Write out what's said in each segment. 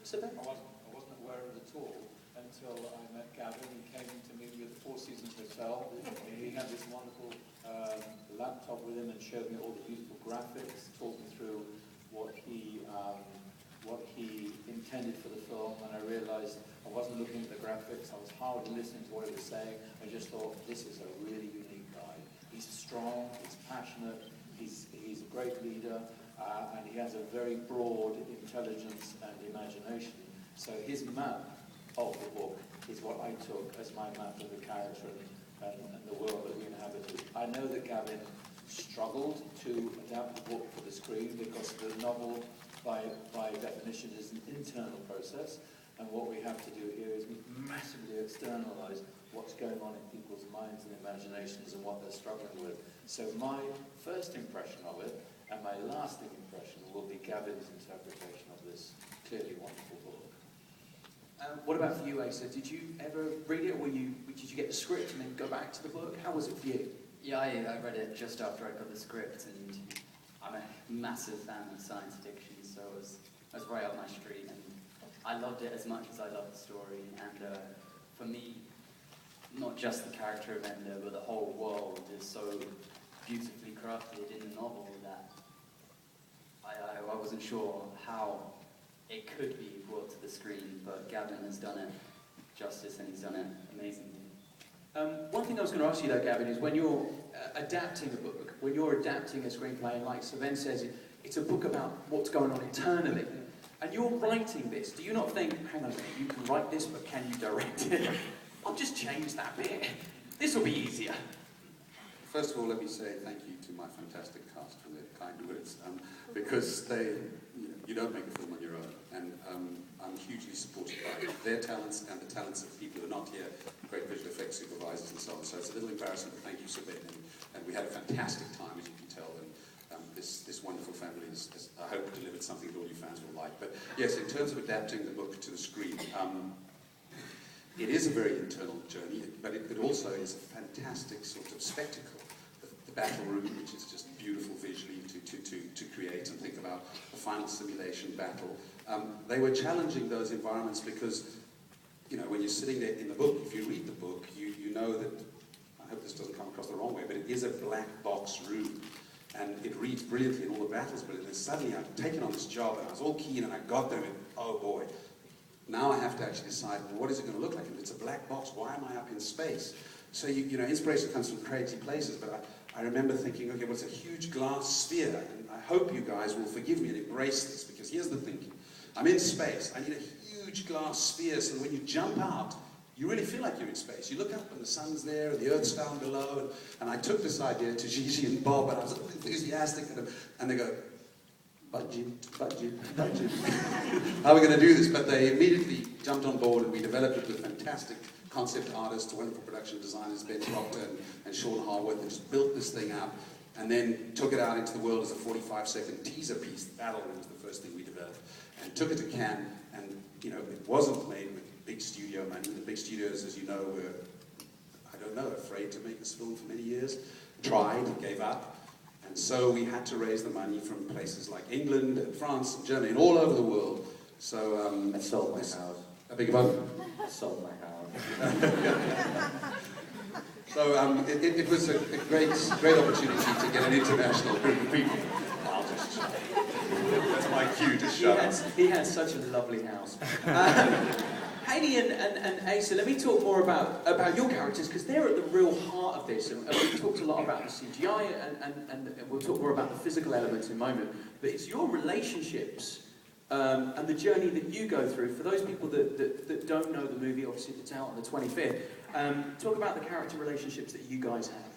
I wasn't aware of it at all until I met Gavin. He came to meet me at the Four Seasons Hotel. He had this wonderful laptop with him and showed me all the beautiful graphics, talked me through what he intended for the film, and I realized I wasn't looking at the graphics, I was hardly listening to what he was saying. I just thought, this is a really unique guy. He's strong, he's passionate, he's a great leader, and he has a very broad intelligence and imagination. So his map of the book is what I took as my map of the character and the world that we inhabited. I know that Gavin struggled to adapt the book for the screen because the novel, by definition, is an internal process, and what we have to do here is massively externalize what's going on in people's minds and imaginations and what they're struggling with. So my first impression of it and my lasting impression will be Gavin's interpretation of this clearly wonderful book. What about for you, Asa? Did you ever read it, or did you get the script and then go back to the book? How was it for you? Yeah, I read it just after I got the script, and I'm a massive fan of science fiction, so it was right up my street, and I loved it as much as I loved the story. And for me, not just the character of Ender, but the whole world is so beautifully crafted in the novel that I wasn't sure how it could be brought to the screen, but Gavin has done it justice, and he's done it amazingly. One thing I was going to ask you though, Gavin, is when you're adapting a book, when you're adapting a screenplay, and like Sven says, it's a book about what's going on internally, and you're writing this, do you not think, hang on a minute, you can write this, but can you direct it? I'll just change that bit. This will be easier. First of all, let me say thank you to my fantastic cast for their kind words, because you don't make a film on your own, and I'm hugely supported by their talents and the talents of people who are not here, great visual effects supervisors and so on. So it's a little embarrassing, but thank you, Sabine, and we had a fantastic time, as you can tell, and this wonderful family has, I hope, delivered something that all you fans will like. But yes, in terms of adapting the book to the screen, it is a very internal journey, but it also is a fantastic sort of spectacle. The battle room, which is just beautiful visually to create and think about the final simulation battle. They were challenging those environments because, you know, when you're sitting there in the book, if you read the book, you know that, I hope this doesn't come across the wrong way, but it is a black box room. And it reads brilliantly and all the battles brilliantly. And suddenly I've taken on this job and I was all keen and I got there and, oh boy, now I have to actually decide, well, what is it going to look like? If it's a black box, why am I up in space? So, you know, inspiration comes from crazy places, but I remember thinking, okay, well, it's a huge glass sphere, and I hope you guys will forgive me and embrace this, because here's the thinking. I'm in space. I need a huge glass sphere so that when you jump out, you really feel like you're in space. You look up and the sun's there and the earth's down below, and I took this idea to Gigi and Bob, and I was enthusiastic, and they go, budget. How are we going to do this? But they immediately jumped on board, and we developed it with fantastic concept artists, wonderful production designers, Ben Proctor and Sean Harworth, and just built this thing up, and then took it out into the world as a 45-second teaser piece. The battle room was the first thing we developed, and took it to Cannes, and, you know, it wasn't made with big studio money. The big studios, as you know, were, I don't know, afraid to make this film for many years, tried, gave up. And so we had to raise the money from places like England and France and Germany and all over the world. So I sold my house. I beg your pardon? I sold my house. So it was a great opportunity to get an international group of people. That's my cue to shut up. He has such a lovely house. Heidi and Asa, let me talk more about your characters, because they're at the real heart of this, and we talked a lot about the CGI, and we'll talk more about the physical elements in a moment, but it's your relationships and the journey that you go through. For those people that don't know the movie, obviously it's out on the 25th, talk about the character relationships that you guys have.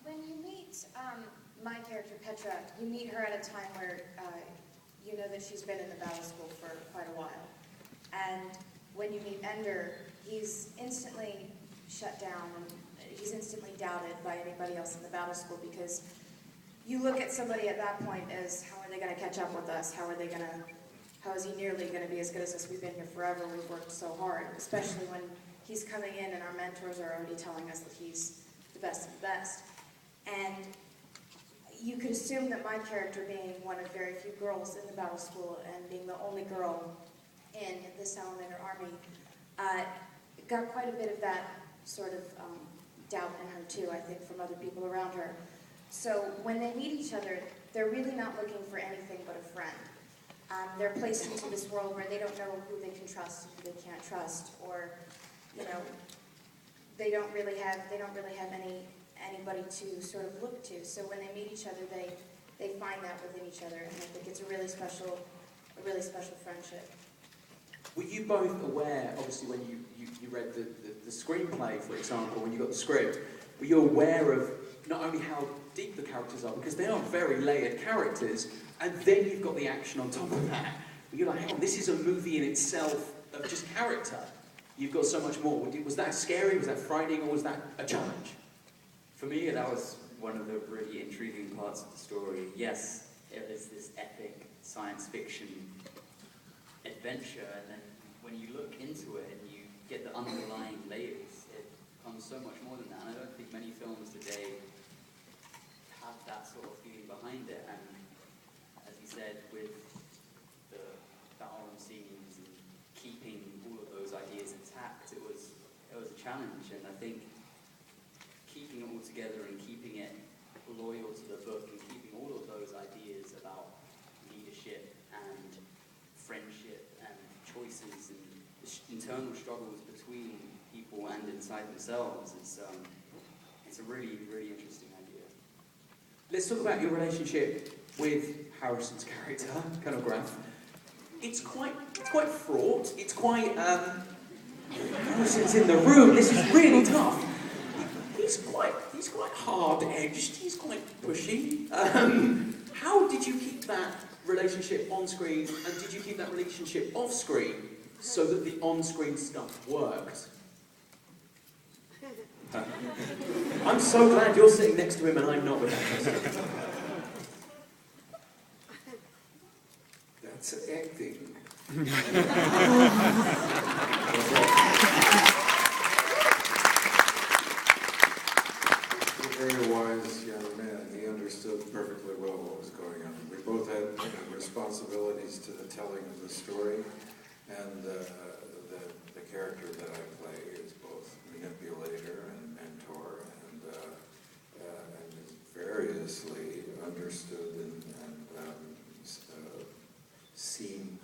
When you meet my character, Petra, you meet her at a time where you know that she's been in the battle school for quite a while. And when you meet Ender, he's instantly shut down, and he's instantly doubted by anybody else in the battle school, because you look at somebody at that point as, how are they going to catch up with us? How is he nearly going to be as good as us? We've been here forever, we've worked so hard, especially when he's coming in and our mentors are already telling us that he's the best of the best. And you could assume that my character, being one of very few girls in the battle school and being the only girl in the Salamander Army, got quite a bit of that sort of doubt in her too, I think, from other people around her. So when they meet each other, they're really not looking for anything but a friend. They're placed into this world where they don't know who they can trust and who they can't trust, or, you know, they don't really have anybody to sort of look to. So when they meet each other, they find that within each other, and I think it's a really special friendship. Were you both aware, obviously, when you read the screenplay, for example, when you got the script, were you aware of not only how deep the characters are, because they are very layered characters, and then you've got the action on top of that. But you're like, hang on, this is a movie in itself of just character. You've got so much more. Was that scary, was that frightening, or was that a challenge? For me, that was one of the really intriguing parts of the story. Yes, it was this epic science fiction adventure, and then when you look into it and you get the underlying layers, it becomes so much more than that. And I don't think many films today have that sort of feeling behind it. And as you said, with the ballroom scenes and keeping all of those ideas intact, it was a challenge. And I think keeping it all together and keeping it loyal to the book and keeping all of those ideas about leadership and friendship and choices and internal struggles between people and inside themselves, it's a really, really interesting idea. Let's talk about your relationship with Harrison's character, Colonel Graff. It's quite fraught. It's quite. Harrison's in the room. This is really tough. He's quite hard-edged. He's quite pushy. How did you keep that relationship on screen, and did you keep that relationship off screen so that the on-screen stuff worked? I'm so glad you're sitting next to him and I'm not with that person. That's acting. He's a very wise young man. He understood perfectly well what was going on. We both had responsibilities to the telling of the story, and the character that I play is both manipulator and mentor, and is variously understood and seen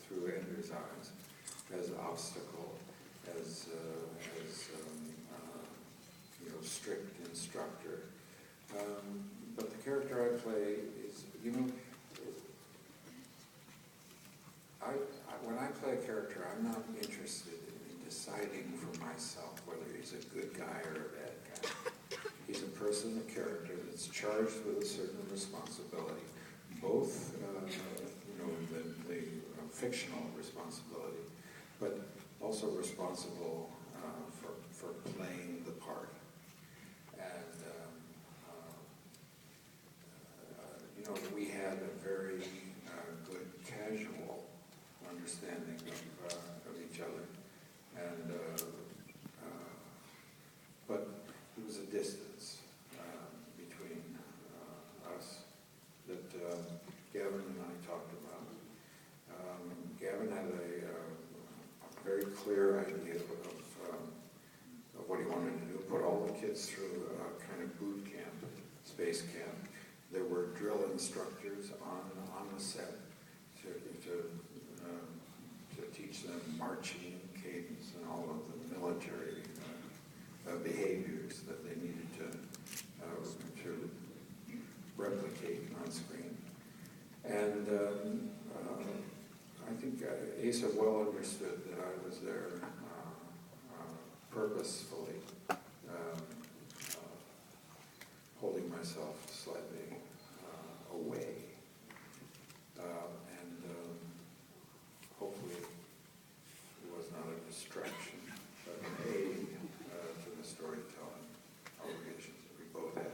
through Ender's eyes as obstacle, as strict instructor. But the character I play is, when I play a character, I'm not interested in deciding for myself whether he's a good guy or a bad guy. He's a person, a character that's charged with a certain responsibility, both the fictional responsibility, but also responsible for playing the part. And we had a very good casual understanding of each other, and but there was a distance between us that Gavin and I talked about. Gavin had a very clear idea of what he wanted to do, put all the kids through a kind of boot camp, space camp. There were drill instructors on the set to teach them marching, cadence, and all of the military behaviors that they needed to replicate on screen. And I think Asa well understood that I was there purposefully holding myself slightly away. And hopefully it was not a distraction, but an aid to the storytelling obligations that we both had.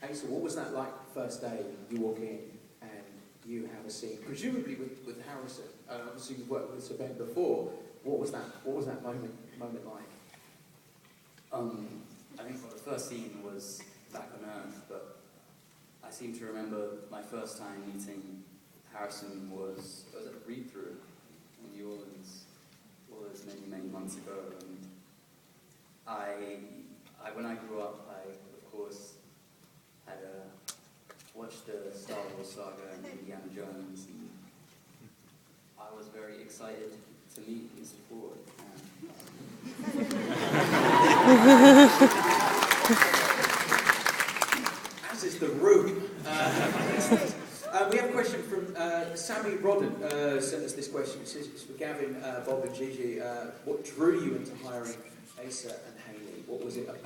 Asa, what was that like the first day you walk in and you have a scene, presumably with Harrison? Obviously you've worked with Sir Ben before. What was that moment like? I think the first scene was back on Earth, but I seem to remember my first time meeting Harrison was at a read-through in New Orleans, all those many, many months ago. And when I grew up, I, of course, had watched the Star Wars saga and Indiana Jones, and I was very excited to meet Mr. Ford. As is the room. We have a question from Sammy Rodden, sent us this question. It says, it's for Gavin, Bob and Gigi. What drew you into hiring Asa and Hayley? What was it about